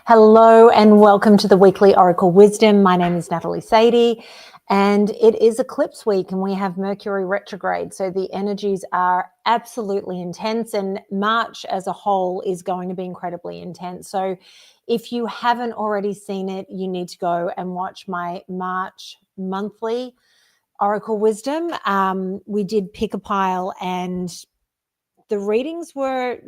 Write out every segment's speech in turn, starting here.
Hello and welcome to the weekly Oracle Wisdom. My name is Natalie Sadie and it is Eclipse week and we have Mercury retrograde. So the energies are absolutely intense and March as a whole is going to be incredibly intense. So if you haven't already seen it, you need to go and watch my March monthly Oracle Wisdom. We did pick a pile and the readings were,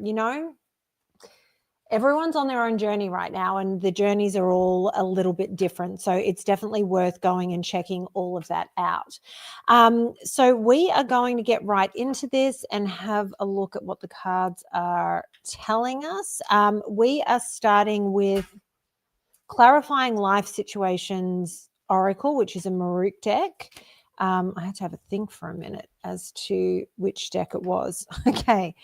everyone's on their own journey right now and the journeys are all a little bit different. So it's definitely worth going and checking all of that out. So we are going to get right into this and have a look at what the cards are telling us. We are starting with Clarifying Life Situations Oracle, which is a MahrukhX deck. I had to have a think for a minute as to which deck it was. Okay,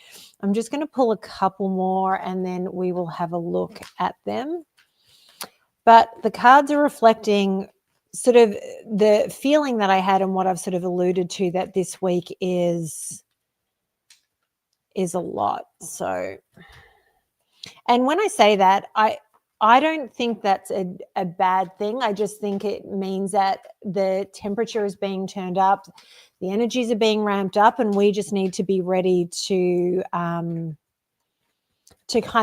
I'm just going to pull a couple more and then we will have a look at them. But the cards are reflecting sort of the feeling that I had and what I've sort of alluded to, that this week is a lot. So, and when I say that, I don't think that's a bad thing. I just think it means that the temperature is being turned up, the energies are being ramped up, and we just need to be ready to kind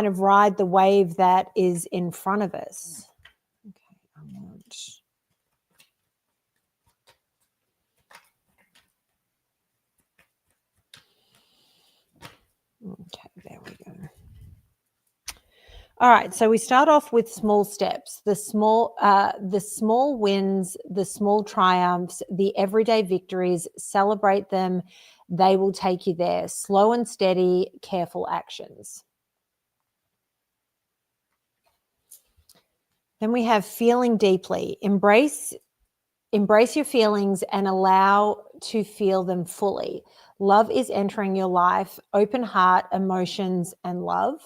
of ride the wave that is in front of us. Okay, Okay, there we go. All right, so we start off with small steps, the small wins, the small triumphs, the everyday victories. Celebrate them. They will take you there. Slow and steady, careful actions. Then we have feeling deeply. Embrace your feelings and allow to feel them fully. Love is entering your life. Open heart, emotions, and love.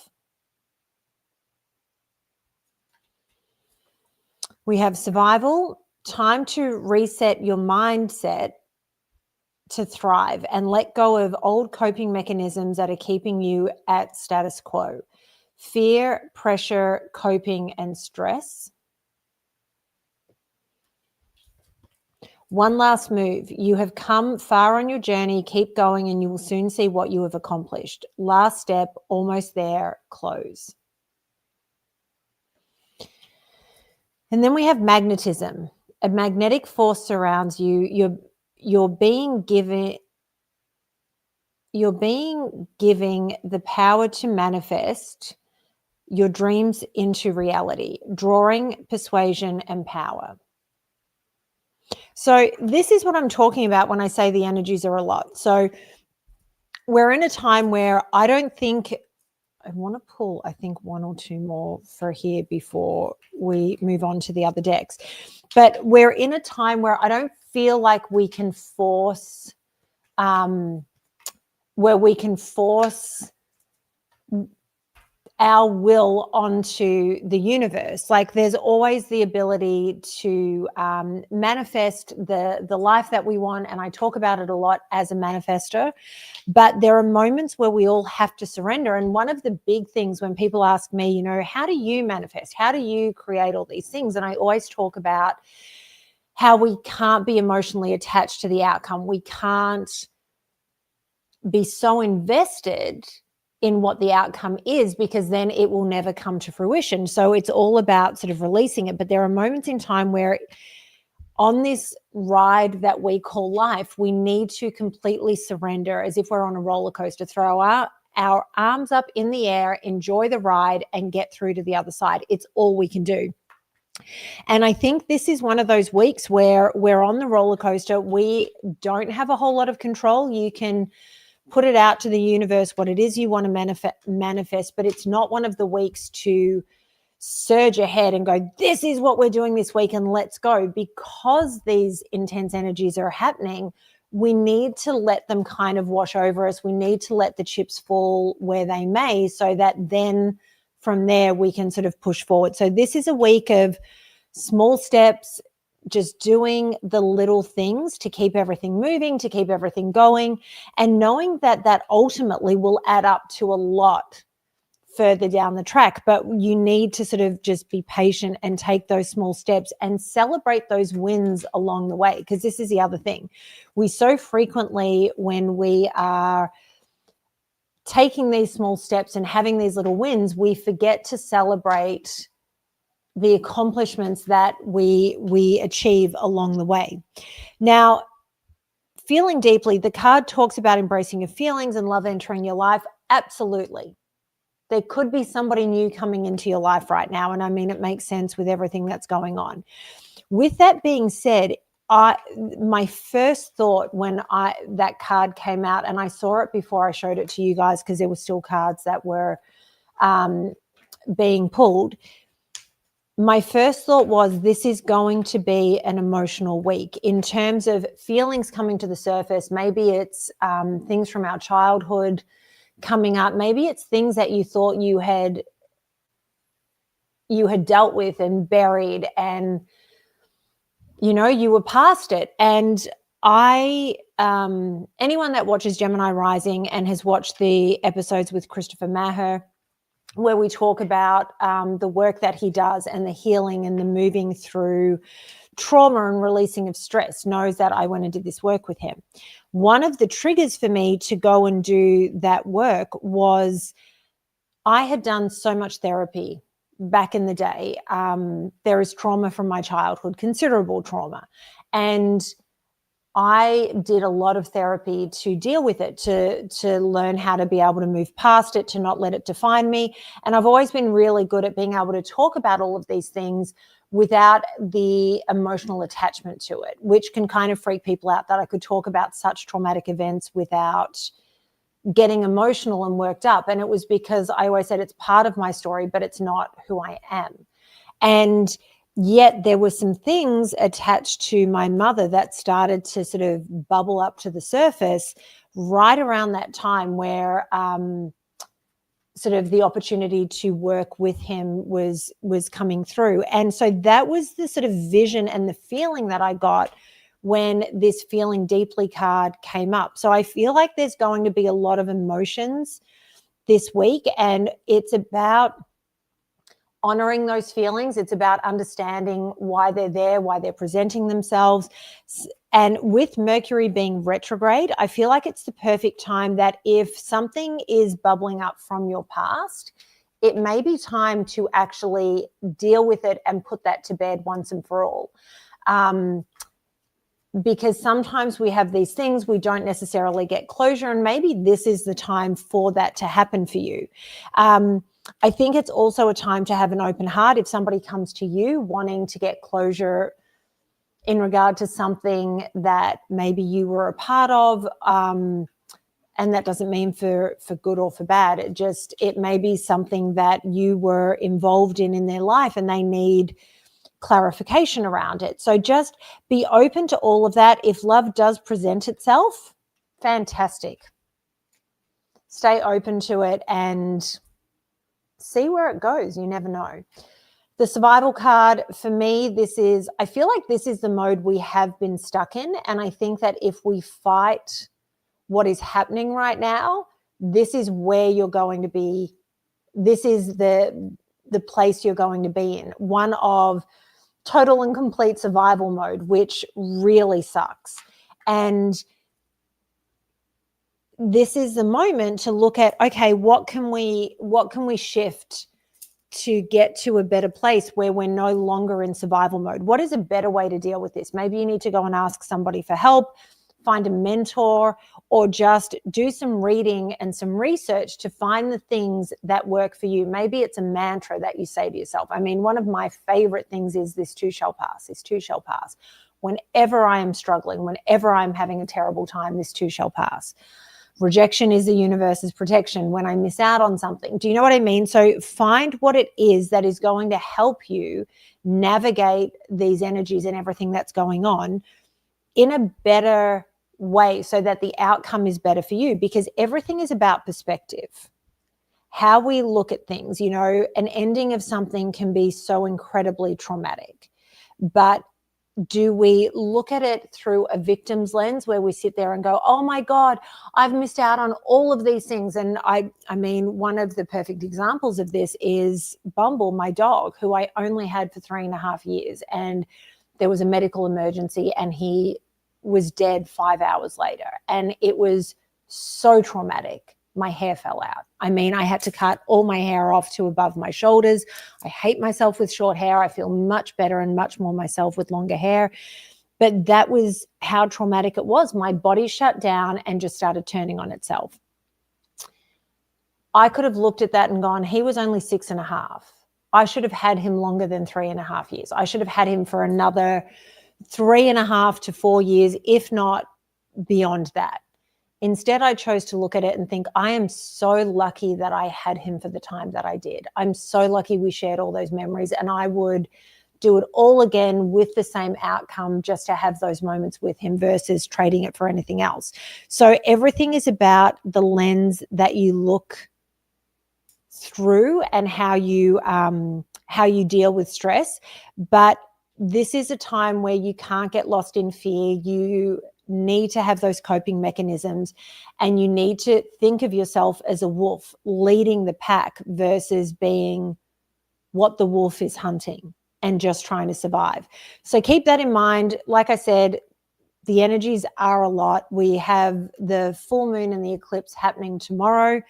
We have survival, time to reset your mindset to thrive and let go of old coping mechanisms that are keeping you at status quo. Fear, pressure, coping, and stress. One last move. You have come far on your journey. Keep going and you will soon see what you have accomplished. Last step, almost there, close. And then we have magnetism. A magnetic force surrounds you. You're being given the power to manifest your dreams into reality, drawing persuasion and power. So this is what I'm talking about when I say the energies are a lot. So we're in a time where I don't think, I want to pull, I think, one or two more for here before we move on to the other decks. But we're in a time where I don't feel like we can force, our will onto the universe. Like there's always the ability to manifest the life that we want. And I talk about it a lot as a manifestor, but there are moments where we all have to surrender. And one of the big things when people ask me, how do you manifest? How do you create all these things? And I always talk about how we can't be emotionally attached to the outcome. We can't be so invested in what the outcome is, because then it will never come to fruition. So it's all about sort of releasing it. But there are moments in time where on this ride that we call life, we need to completely surrender, as if we're on a roller coaster, throw our arms up in the air, enjoy the ride, and get through to the other side. It's all we can do. And I think this is one of those weeks where we're on the roller coaster. We don't have a whole lot of control. You can put it out to the universe what it is you want to manifest, but it's not one of the weeks to surge ahead and go, this is what we're doing this week and let's go. Because these intense energies are happening, we need to let them kind of wash over us. We need to let the chips fall where they may, so that then from there we can sort of push forward. So this is a week of small steps, just doing the little things to keep everything moving, to keep everything going, and knowing that that ultimately will add up to a lot further down the track, but you need to sort of just be patient and take those small steps and celebrate those wins along the way. Because this is the other thing. We so frequently, when we are taking these small steps and having these little wins, we forget to celebrate the accomplishments that we achieve along the way. Now, feeling deeply, the card talks about embracing your feelings and love entering your life. Absolutely. There could be somebody new coming into your life right now. And I mean, it makes sense with everything that's going on. With that being said, my first thought when that card came out, and I saw it before I showed it to you guys because there were still cards that were being pulled. My first thought was, this is going to be an emotional week in terms of feelings coming to the surface. Maybe it's things from our childhood coming up. Maybe it's things that you thought you had dealt with and buried, and you were past it. And anyone that watches Gemini Rising and has watched the episodes with Christopher Maher, where we talk about the work that he does and the healing and the moving through trauma and releasing of stress, knows that I went and did this work with him. One of the triggers for me to go and do that work was I had done so much therapy back in the day. There is trauma from my childhood, considerable trauma. And I did a lot of therapy to deal with it, to learn how to be able to move past it, to not let it define me. And I've always been really good at being able to talk about all of these things without the emotional attachment to it, which can kind of freak people out, that I could talk about such traumatic events without getting emotional and worked up. And it was because I always said it's part of my story, but it's not who I am. And yet there were some things attached to my mother that started to sort of bubble up to the surface right around that time, where sort of the opportunity to work with him was coming through. And so that was the sort of vision and the feeling that I got when this feeling deeply card came up. So I feel like there's going to be a lot of emotions this week, and it's about honoring those feelings. It's about understanding why they're there, why they're presenting themselves. And with Mercury being retrograde, I feel like it's the perfect time that if something is bubbling up from your past, it may be time to actually deal with it and put that to bed once and for all. Because sometimes we have these things, we don't necessarily get closure, and maybe this is the time for that to happen for you. I think it's also a time to have an open heart. If somebody comes to you wanting to get closure in regard to something that maybe you were a part of, and that doesn't mean for good or for bad. It may be something that you were involved in their life and they need clarification around it. So just be open to all of that. If love does present itself, fantastic. Stay open to it and see where it goes. You never know. The survival card, for me, I feel like this is the mode we have been stuck in. And I think that if we fight what is happening right now, this is where you're going to be. This is the place you're going to be in. One of total and complete survival mode, which really sucks. And this is the moment to look at, okay, what can we shift to get to a better place where we're no longer in survival mode? What is a better way to deal with this? Maybe you need to go and ask somebody for help, find a mentor, or just do some reading and some research to find the things that work for you. Maybe it's a mantra that you say to yourself. I mean, one of my favorite things is this too shall pass, this too shall pass. Whenever I am struggling, whenever I'm having a terrible time, this too shall pass. Rejection is the universe's protection when I miss out on something. Do you know what I mean? So find what it is that is going to help you navigate these energies and everything that's going on in a better way so that the outcome is better for you, because everything is about perspective. How we look at things, an ending of something can be so incredibly traumatic, but do we look at it through a victim's lens where we sit there and go, oh my God, I've missed out on all of these things? And I mean, one of the perfect examples of this is Bumble, my dog, who I only had for 3.5 years. And there was a medical emergency and he was dead 5 hours later. And it was so traumatic. My hair fell out. I mean, I had to cut all my hair off to above my shoulders. I hate myself with short hair. I feel much better and much more myself with longer hair. But that was how traumatic it was. My body shut down and just started turning on itself. I could have looked at that and gone, he was only 6.5. I should have had him longer than 3.5 years. I should have had him for another 3.5 to 4 years, if not beyond that. Instead, I chose to look at it and think, I am so lucky that I had him for the time that I did. I'm so lucky we shared all those memories, and I would do it all again with the same outcome just to have those moments with him versus trading it for anything else. So everything is about the lens that you look through and how you deal with stress. But this is a time where you can't get lost in fear. You need to have those coping mechanisms, and you need to think of yourself as a wolf leading the pack versus being what the wolf is hunting and just trying to survive. So keep that in mind. Like I said, the energies are a lot. We have the full moon and the eclipse happening tomorrow.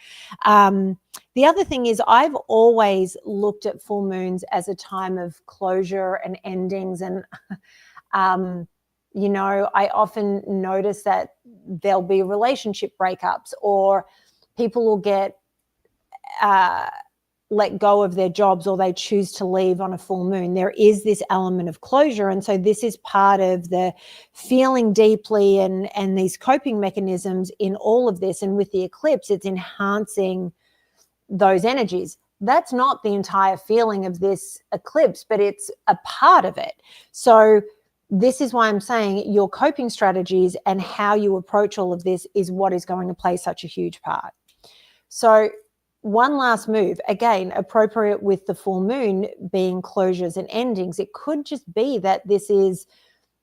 The other thing is, I've always looked at full moons as a time of closure and endings. And you know, I often notice that there'll be relationship breakups, or people will get let go of their jobs, or they choose to leave on a full moon. There is this element of closure. And so this is part of the feeling deeply and these coping mechanisms in all of this. And with the eclipse, it's enhancing those energies. That's not the entire feeling of this eclipse, but it's a part of it. So this is why I'm saying your coping strategies and how you approach all of this is what is going to play such a huge part. So one last move, again, appropriate with the full moon being closures and endings. It could just be that this is,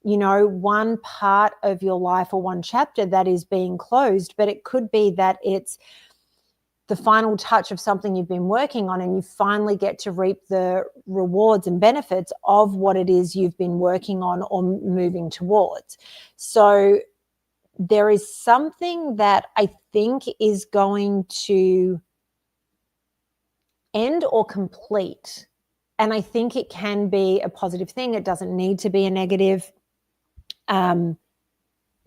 you know, one part of your life or one chapter that is being closed, but it could be that it's the final touch of something you've been working on, and you finally get to reap the rewards and benefits of what it is you've been working on or moving towards. So there is something that I think is going to end or complete. And I think it can be a positive thing. It doesn't need to be a negative.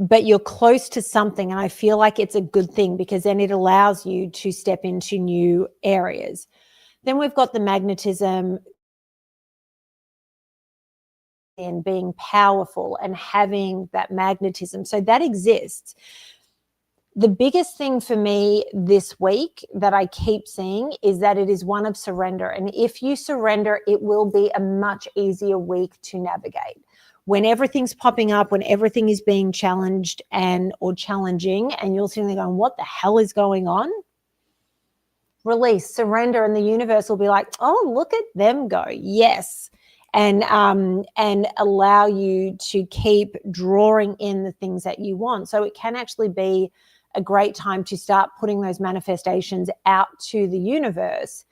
But you're close to something, and I feel like it's a good thing, because then it allows you to step into new areas. Then we've got the magnetism and being powerful and having that magnetism. So that exists. The biggest thing for me this week that I keep seeing is that it is one of surrender. And if you surrender, it will be a much easier week to navigate. When everything's popping up, when everything is being challenged or challenging, and you're sitting there going, what the hell is going on? Release, surrender, and the universe will be like, oh, look at them go. Yes. And allow you to keep drawing in the things that you want. So it can actually be a great time to start putting those manifestations out to the universe.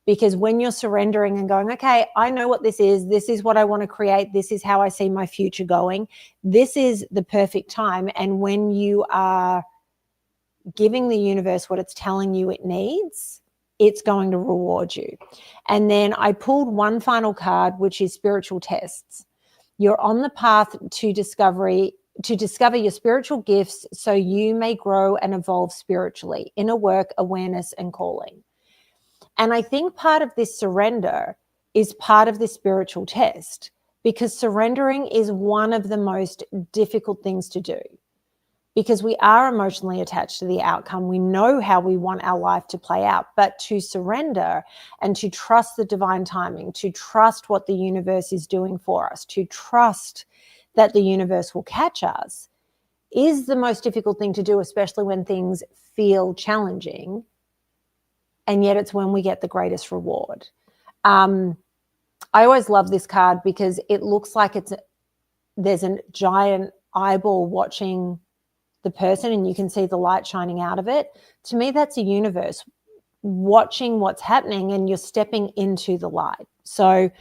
Because when you're surrendering and going, okay, I know what this is what I want to create, this is how I see my future going, this is the perfect time. And when you are giving the universe what it's telling you it needs, it's going to reward you. And then I pulled one final card, which is spiritual tests. You're on the path to discover your spiritual gifts so you may grow and evolve spiritually, inner work, awareness, and calling. And I think part of this surrender is part of this spiritual test, because surrendering is one of the most difficult things to do, because we are emotionally attached to the outcome. We know how we want our life to play out, but to surrender and to trust the divine timing, to trust what the universe is doing for us, to trust that the universe will catch us, is the most difficult thing to do, especially when things feel challenging. And yet it's when we get the greatest reward. I always love this card because it looks like it's there's a giant eyeball watching the person and you can see the light shining out of it. To me, that's a universe watching what's happening and you're stepping into the light. So,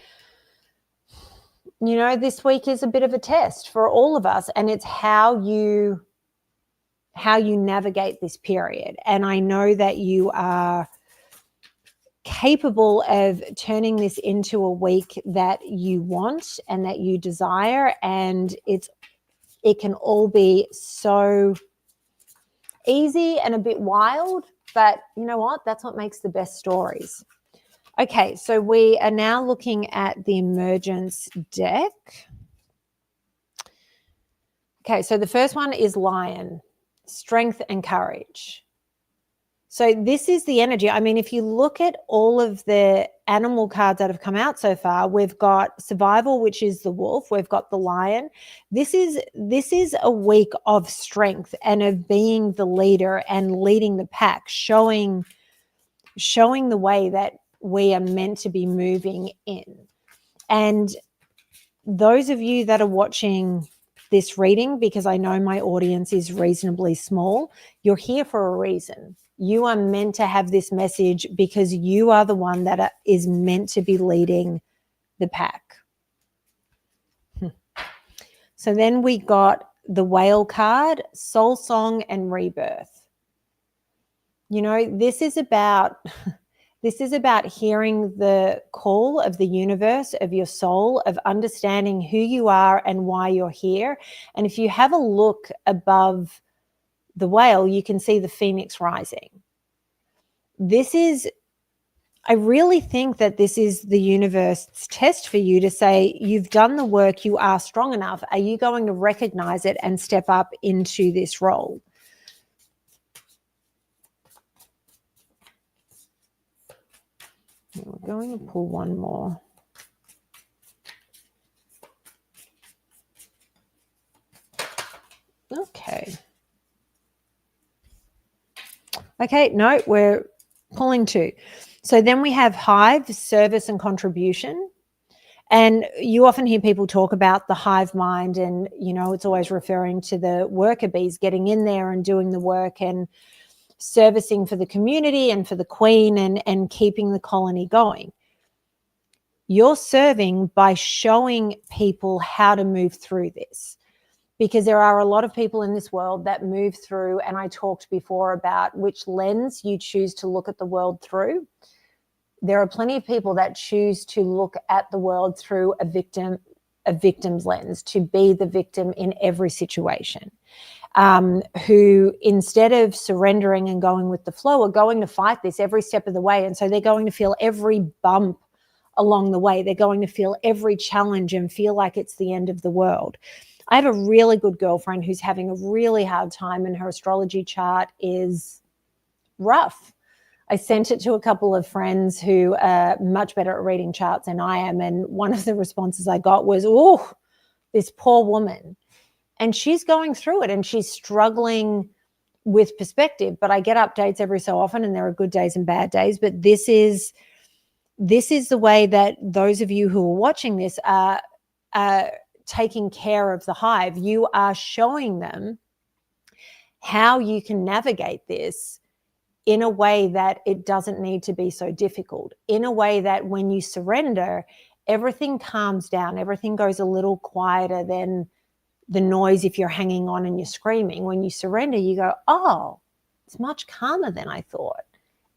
you know, this week is a bit of a test for all of us, and it's how you navigate this period. And I know that you are capable of turning this into a week that you want and that you desire, and it can all be so easy and a bit wild, but you know what? That's what makes the best stories. Okay, so we are now looking at the Emergence deck. Okay, so the first one is Lion, strength and courage. So this is the energy. I mean, if you look at all of the animal cards that have come out so far, we've got survival, which is the wolf. We've got the lion. This is a week of strength and of being the leader and leading the pack, showing the way that we are meant to be moving in. And those of you that are watching this reading, because I know my audience is reasonably small, you're here for a reason. You are meant to have this message because you are the one that is meant to be leading the pack. So then we got the whale card, soul song and rebirth. You know, this is about hearing the call of the universe, of your soul, of understanding who you are and why you're here. And if you have a look above the whale, you can see the phoenix rising. I really think that this is the universe's test for you to say, you've done the work, you are strong enough. Are you going to recognize it and step up into this role? We're going to pull one more. Okay, no, we're pulling two. So then we have hive, service and contribution. And you often hear people talk about the hive mind, and, you know, it's always referring to the worker bees getting in there and doing the work and servicing for the community and for the queen and keeping the colony going. You're serving by showing people how to move through this, because there are a lot of people in this world that move through, and I talked before about which lens you choose to look at the world through. There are plenty of people that choose to look at the world through a victim's lens, to be the victim in every situation, who instead of surrendering and going with the flow are going to fight this every step of the way. And so they're going to feel every bump along the way. They're going to feel every challenge and feel like it's the end of the world. I have a really good girlfriend who's having a really hard time, and her astrology chart is rough. I sent it to a couple of friends who are much better at reading charts than I am. And one of the responses I got was, oh, this poor woman. And she's going through it and she's struggling with perspective. But I get updates every so often, and there are good days and bad days. But this is the way that those of you who are watching this are taking care of the hive. You are showing them how you can navigate this in a way that it doesn't need to be so difficult, in a way that when you surrender, everything calms down, everything goes a little quieter than the noise if you're hanging on and you're screaming. When you surrender, you go, oh, it's much calmer than I thought.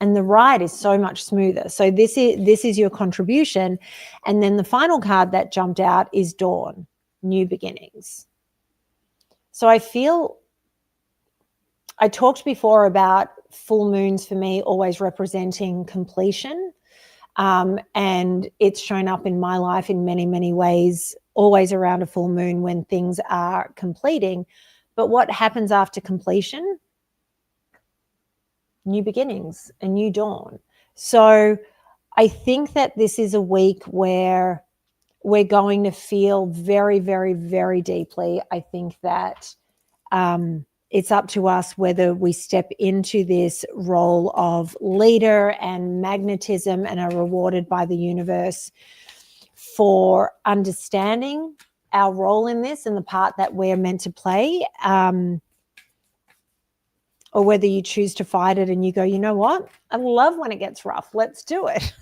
And the ride is so much smoother. So this is your contribution. And then the final card that jumped out is Dawn, new beginnings. So I talked before about full moons for me always representing completion. And it's shown up in my life in many, many ways, always around a full moon when things are completing. But what happens after completion? New beginnings, a new dawn. So I think that this is a week where we're going to feel very, very, very deeply. I think that it's up to us whether we step into this role of leader and magnetism and are rewarded by the universe for understanding our role in this and the part that we're meant to play, or whether you choose to fight it and you go, you know what? I love when it gets rough. Let's do it.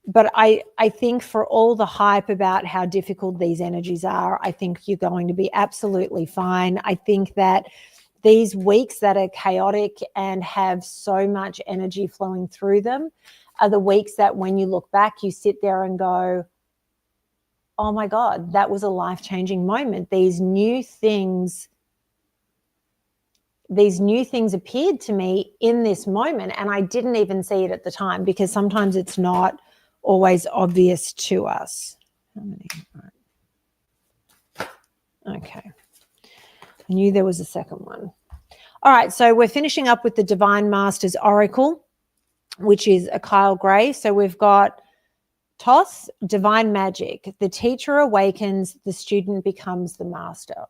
But I think for all the hype about how difficult these energies are, I think you're going to be absolutely fine. I think that these weeks that are chaotic and have so much energy flowing through them are the weeks that when you look back, you sit there and go, oh my God, that was a life-changing moment. These new things appeared to me in this moment, and I didn't even see it at the time, because sometimes it's not always obvious to us. How many? Okay. I knew there was a second one. All right, so we're finishing up with the Divine Masters Oracle, which is a Kyle Gray. So we've got Toss, Divine Magic. The teacher awakens, the student becomes the master.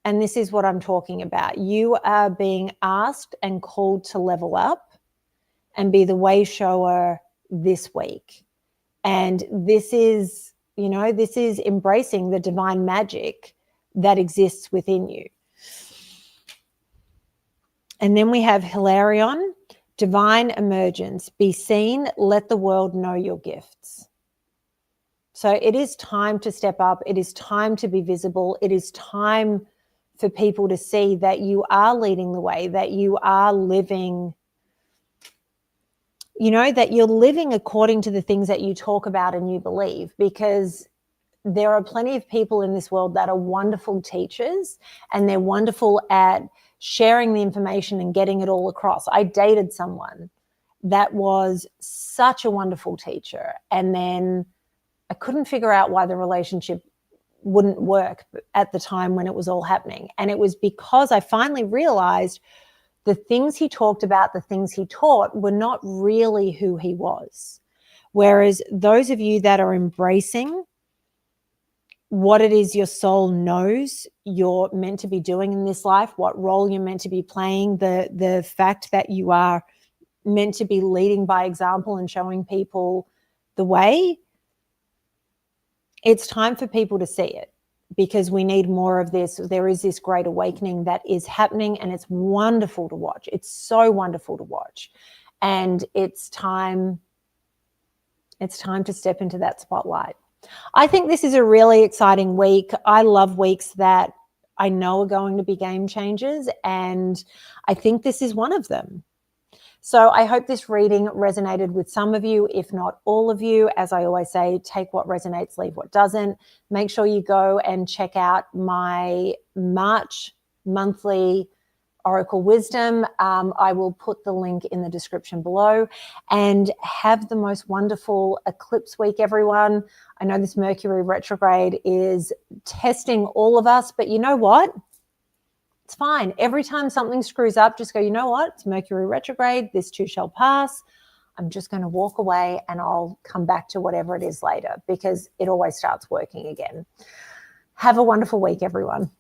And this is what I'm talking about. You are being asked and called to level up and be the way shower this week. And this is, you know, this is embracing the divine magic that exists within you. And then we have Hilarion, Divine Emergence. Be seen, let the world know your gifts. So it is time to step up. It is time to be visible. It is time for people to see that you are leading the way, that you are living, you know, that you're living according to the things that you talk about and you believe, because there are plenty of people in this world that are wonderful teachers and they're wonderful at sharing the information and getting it all across. I dated someone that was such a wonderful teacher, and then I couldn't figure out why the relationship wouldn't work at the time when it was all happening. And it was because I finally realized the things he talked about, the things he taught, were not really who he was. Whereas those of you that are embracing what it is your soul knows you're meant to be doing in this life, what role you're meant to be playing, the fact that you are meant to be leading by example and showing people the way, it's time for people to see it, because we need more of this. There is this great awakening that is happening, and it's wonderful to watch. It's so wonderful to watch. And it's time to step into that spotlight. I think this is a really exciting week. I love weeks that I know are going to be game changers, and I think this is one of them. So I hope this reading resonated with some of you, if not all of you. As I always say, take what resonates, leave what doesn't. Make sure you go and check out my March monthly Oracle Wisdom. I will put the link in the description below. And have the most wonderful eclipse week, everyone. I know this Mercury retrograde is testing all of us, but you know what? It's fine. Every time something screws up, just go, you know what? It's Mercury retrograde. This too shall pass. I'm just going to walk away and I'll come back to whatever it is later, because it always starts working again. Have a wonderful week, everyone.